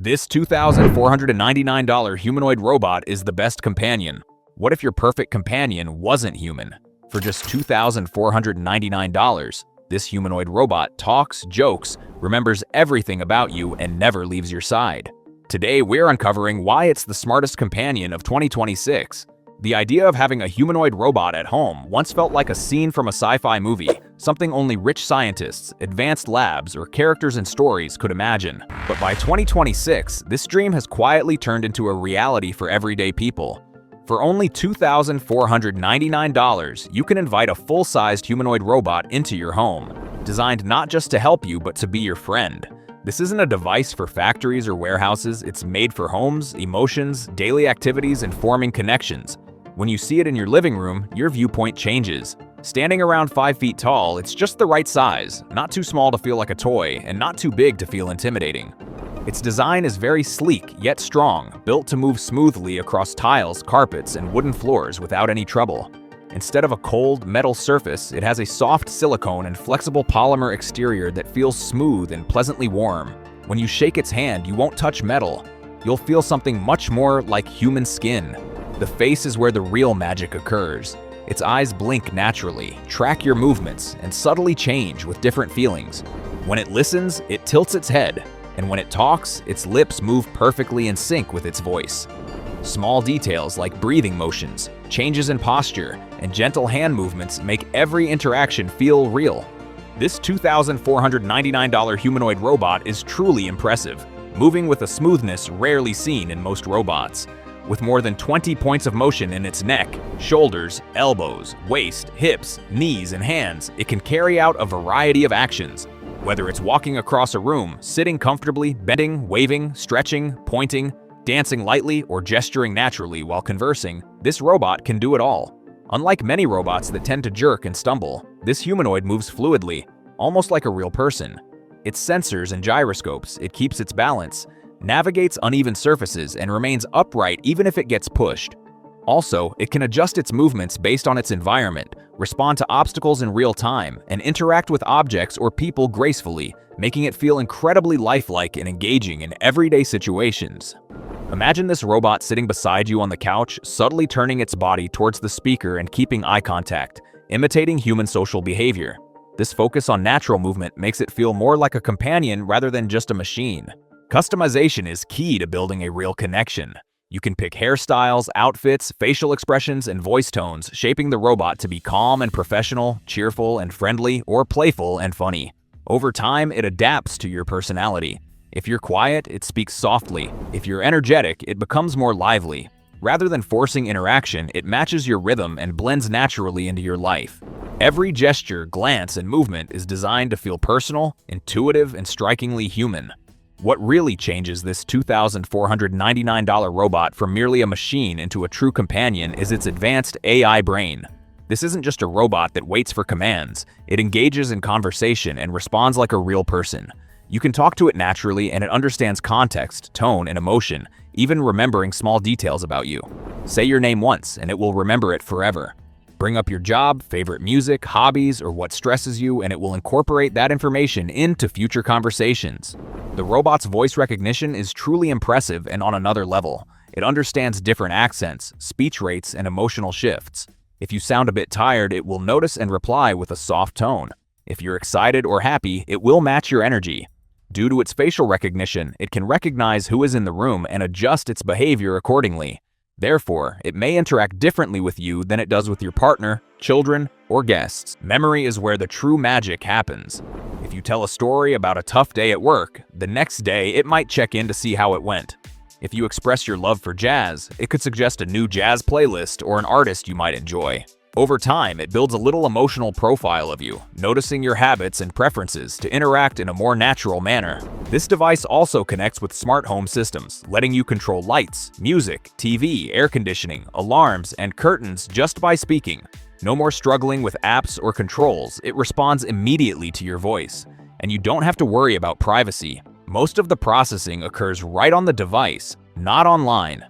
This $2,499 humanoid robot is the best companion. What if your perfect companion wasn't human? For just $2,499, this humanoid robot talks, jokes, remembers everything about you, and never leaves your side. Today, we're uncovering why it's the smartest companion of 2026. The idea of having a humanoid robot at home once felt like a scene from a sci-fi movie, something only rich scientists, advanced labs, or characters in stories could imagine. But by 2026, this dream has quietly turned into a reality for everyday people. For only $2,499, you can invite a full-sized humanoid robot into your home, designed not just to help you but to be your friend. This isn't a device for factories or warehouses, it's made for homes, emotions, daily activities, and forming connections. When you see it in your living room, your viewpoint changes. Standing around 5 feet tall, it's just the right size, not too small to feel like a toy, and not too big to feel intimidating. Its design is very sleek yet strong, built to move smoothly across tiles, carpets, and wooden floors without any trouble. Instead of a cold, metal surface, it has a soft silicone and flexible polymer exterior that feels smooth and pleasantly warm. When you shake its hand, you won't touch metal. You'll feel something much more like human skin. The face is where the real magic occurs. Its eyes blink naturally, track your movements, and subtly change with different feelings. When it listens, it tilts its head, and when it talks, its lips move perfectly in sync with its voice. Small details like breathing motions, changes in posture, and gentle hand movements make every interaction feel real. This $2,499 humanoid robot is truly impressive, moving with a smoothness rarely seen in most robots. With more than 20 points of motion in its neck, shoulders, elbows, waist, hips, knees, and hands, it can carry out a variety of actions. Whether it's walking across a room, sitting comfortably, bending, waving, stretching, pointing, dancing lightly, or gesturing naturally while conversing, this robot can do it all. Unlike many robots that tend to jerk and stumble, this humanoid moves fluidly, almost like a real person. Its sensors and gyroscopes, it keeps its balance, navigates uneven surfaces, and remains upright even if it gets pushed. Also, it can adjust its movements based on its environment, respond to obstacles in real time, and interact with objects or people gracefully, making it feel incredibly lifelike and engaging in everyday situations. Imagine this robot sitting beside you on the couch, subtly turning its body towards the speaker and keeping eye contact, imitating human social behavior. This focus on natural movement makes it feel more like a companion rather than just a machine. Customization is key to building a real connection. You can pick hairstyles, outfits, facial expressions, and voice tones, shaping the robot to be calm and professional, cheerful and friendly, or playful and funny. Over time, it adapts to your personality. If you're quiet, it speaks softly. If you're energetic, it becomes more lively. Rather than forcing interaction, it matches your rhythm and blends naturally into your life. Every gesture, glance, and movement is designed to feel personal, intuitive, and strikingly human. What really changes this $2,499 robot from merely a machine into a true companion is its advanced AI brain. This isn't just a robot that waits for commands. It engages in conversation and responds like a real person. You can talk to it naturally and it understands context, tone, and emotion, even remembering small details about you. Say your name once and it will remember it forever. Bring up your job, favorite music, hobbies, or what stresses you, and it will incorporate that information into future conversations. The robot's voice recognition is truly impressive and on another level. It understands different accents, speech rates, and emotional shifts. If you sound a bit tired, it will notice and reply with a soft tone. If you're excited or happy, it will match your energy. Due to its facial recognition, it can recognize who is in the room and adjust its behavior accordingly. Therefore, it may interact differently with you than it does with your partner, children, or guests. Memory is where the true magic happens. If you tell a story about a tough day at work, the next day it might check in to see how it went. If you express your love for jazz, it could suggest a new jazz playlist or an artist you might enjoy. Over time, it builds a little emotional profile of you, noticing your habits and preferences to interact in a more natural manner. This device also connects with smart home systems, letting you control lights, music, TV, air conditioning, alarms, and curtains just by speaking. No more struggling with apps or controls, it responds immediately to your voice. And you don't have to worry about privacy. Most of the processing occurs right on the device, not online.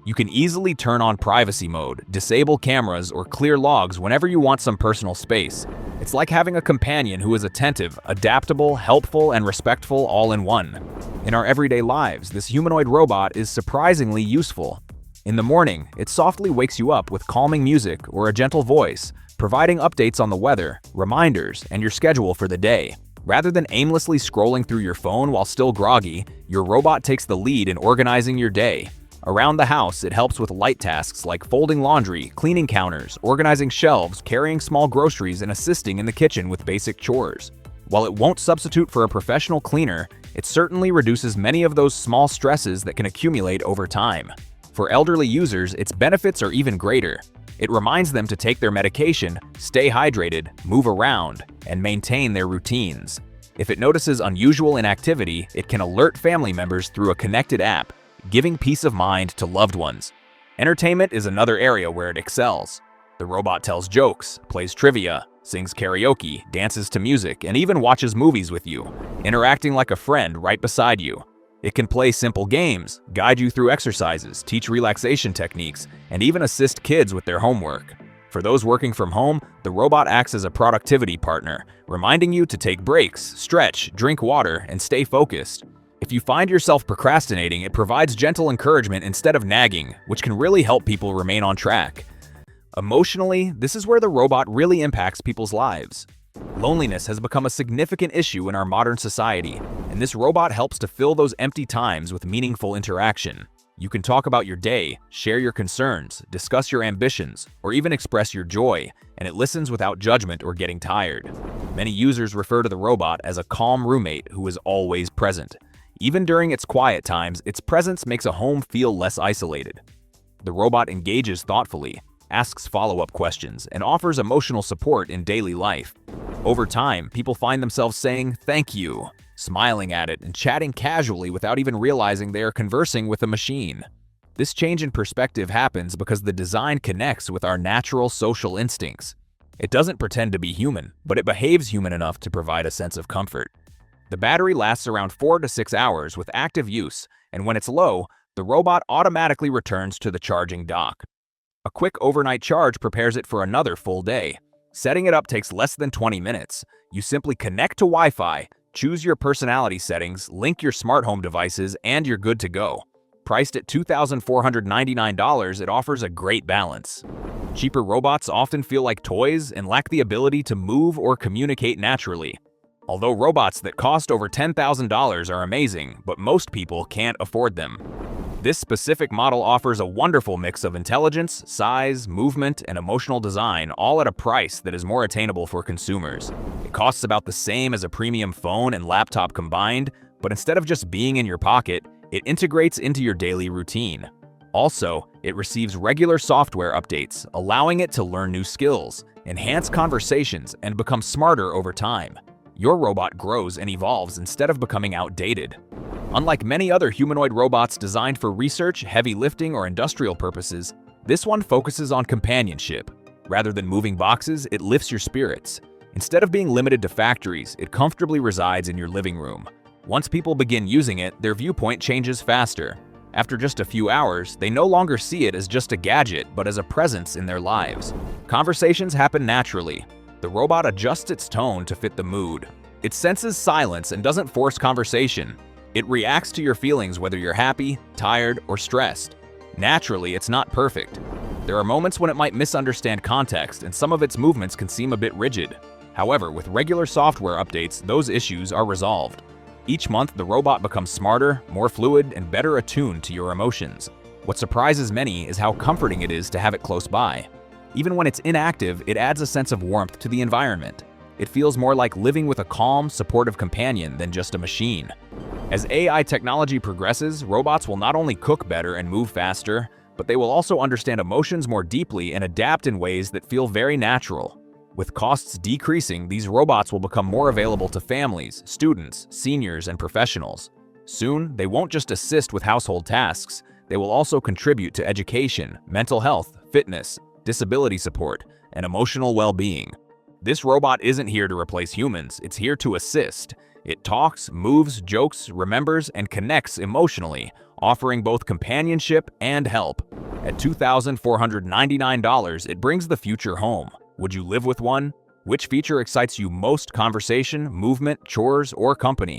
You can easily turn on privacy mode, disable cameras, or clear logs whenever you want some personal space. It's like having a companion who is attentive, adaptable, helpful, and respectful all in one. In our everyday lives, this humanoid robot is surprisingly useful. In the morning, it softly wakes you up with calming music or a gentle voice, providing updates on the weather, reminders, and your schedule for the day. Rather than aimlessly scrolling through your phone while still groggy, your robot takes the lead in organizing your day. Around the house, it helps with light tasks like folding laundry, cleaning counters, organizing shelves, carrying small groceries, and assisting in the kitchen with basic chores. While it won't substitute for a professional cleaner, it certainly reduces many of those small stresses that can accumulate over time. For elderly users, its benefits are even greater. It reminds them to take their medication, stay hydrated, move around, and maintain their routines. If it notices unusual inactivity, it can alert family members through a connected app, giving peace of mind to loved ones. Entertainment is another area where it excels. The robot tells jokes, plays trivia, sings karaoke, dances to music, and even watches movies with you, interacting like a friend right beside you. It can play simple games, guide you through exercises, teach relaxation techniques, and even assist kids with their homework. For those working from home, the robot acts as a productivity partner, reminding you to take breaks, stretch, drink water, and stay focused. If you find yourself procrastinating, it provides gentle encouragement instead of nagging, which can really help people remain on track. Emotionally, this is where the robot really impacts people's lives. Loneliness has become a significant issue in our modern society, and this robot helps to fill those empty times with meaningful interaction. You can talk about your day, share your concerns, discuss your ambitions, or even express your joy, and it listens without judgment or getting tired. Many users refer to the robot as a calm roommate who is always present. Even during its quiet times, its presence makes a home feel less isolated. The robot engages thoughtfully, asks follow-up questions, and offers emotional support in daily life. Over time, people find themselves saying "thank you," smiling at it, and chatting casually without even realizing they are conversing with a machine. This change in perspective happens because the design connects with our natural social instincts. It doesn't pretend to be human, but it behaves human enough to provide a sense of comfort. The battery lasts around 4 to 6 hours with active use, and when it's low, the robot automatically returns to the charging dock. A quick overnight charge prepares it for another full day. Setting it up takes less than 20 minutes. You simply connect to Wi-Fi, choose your personality settings, link your smart home devices, and you're good to go. Priced at $2,499, it offers a great balance. Cheaper robots often feel like toys and lack the ability to move or communicate naturally. Although robots that cost over $10,000 are amazing, but most people can't afford them. This specific model offers a wonderful mix of intelligence, size, movement, and emotional design, all at a price that is more attainable for consumers. It costs about the same as a premium phone and laptop combined, but instead of just being in your pocket, it integrates into your daily routine. Also, it receives regular software updates, allowing it to learn new skills, enhance conversations, and become smarter over time. Your robot grows and evolves instead of becoming outdated. Unlike many other humanoid robots designed for research, heavy lifting, or industrial purposes, this one focuses on companionship. Rather than moving boxes, it lifts your spirits. Instead of being limited to factories, it comfortably resides in your living room. Once people begin using it, their viewpoint changes faster. After just a few hours, they no longer see it as just a gadget, but as a presence in their lives. Conversations happen naturally. The robot adjusts its tone to fit the mood. It senses silence and doesn't force conversation. It reacts to your feelings whether you're happy, tired, or stressed. Naturally, it's not perfect. There are moments when it might misunderstand context and some of its movements can seem a bit rigid. However, with regular software updates, those issues are resolved. Each month, the robot becomes smarter, more fluid, and better attuned to your emotions. What surprises many is how comforting it is to have it close by. Even when it's inactive, it adds a sense of warmth to the environment. It feels more like living with a calm, supportive companion than just a machine. As AI technology progresses, robots will not only cook better and move faster, but they will also understand emotions more deeply and adapt in ways that feel very natural. With costs decreasing, these robots will become more available to families, students, seniors, and professionals. Soon, they won't just assist with household tasks, they will also contribute to education, mental health, fitness, disability support, and emotional well-being. This robot isn't here to replace humans, it's here to assist. It talks, moves, jokes, remembers, and connects emotionally, offering both companionship and help. At $2,499, it brings the future home. Would you live with one? Which feature excites you most: conversation, movement, chores, or company?